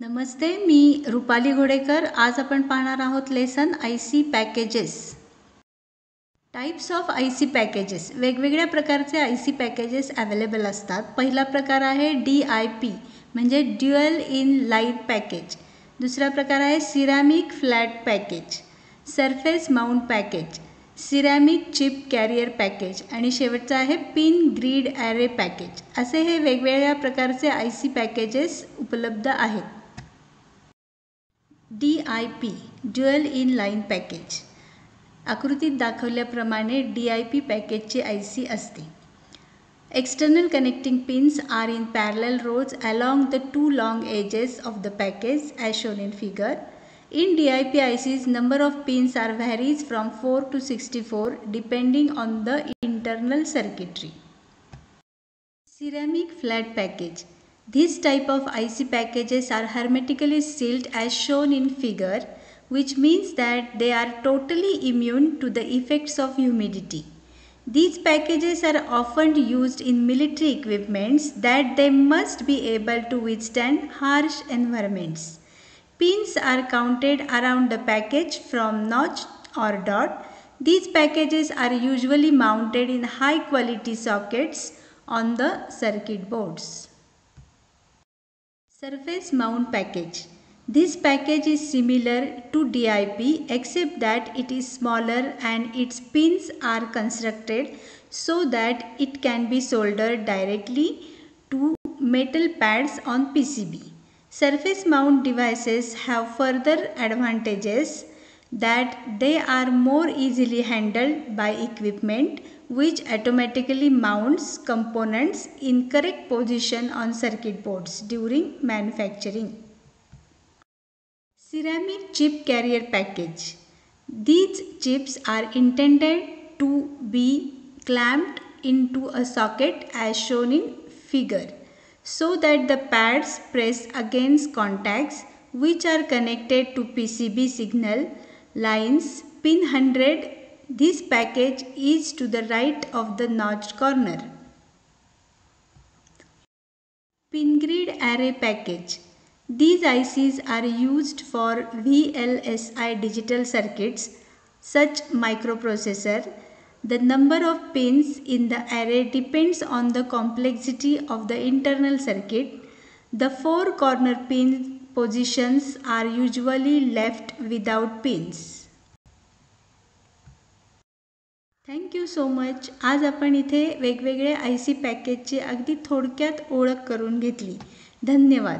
नमस्ते, मी रुपाली घोडेकर. आज आपण पाहणार आहोत lesson IC packages. Types of IC packages. वेगवेगळ्या प्रकारचे IC पॅकेजेस अवेलेबल असतात. पहिला प्रकार आहे DIP म्हणजे ड्युअल इन लाईन पॅकेज. दुसरा प्रकार आहे ceramic flat package, surface mount package, ceramic chip carrier package आणि शेवटचा आहे पिन ग्रीड ॲरे पॅकेज. असे हे वेगवेगळ्या प्रकारचे IC पॅकेजेस उपलब्ध आहेत. DIP dual in line package. आकृतीत दाखवल्याप्रमाणे DIP पॅकेजची IC असते. External connecting pins are in parallel rows along the two long edges of the package as shown in figure. In DIP ICs, number of pins are varies from 4 to 64 depending on the internal circuitry. Ceramic flat package. This type of IC packages are hermetically sealed as shown in figure, which means that they are totally immune to the effects of humidity. These packages are often used in military equipments that they must be able to withstand harsh environments. Pins are counted around the package from notch or dot. These packages are usually mounted in high quality sockets on the circuit boards. Surface mount package. This package is similar to DIP except that it is smaller and its pins are constructed so that it can be soldered directly to metal pads on PCB. Surface mount devices have further advantages that they are more easily handled by equipment which automatically mounts components in correct position on circuit boards during manufacturing. Ceramic chip carrier package. These chips are intended to be clamped into a socket as shown in figure so that the pads press against contacts which are connected to PCB signal lines pin 100. This package is to the right of the notched corner. Pin grid array package. These ICs are used for VLSI digital circuits such microprocessor. The number of pins in the array depends on the complexity of the internal circuit. The four corner pin positions are usually left without pins. Thank you so much. आज आपण इथे वेगवेगळे IC पॅकेजची अगदी थोडक्यात ओळख करून घेतली. धन्यवाद.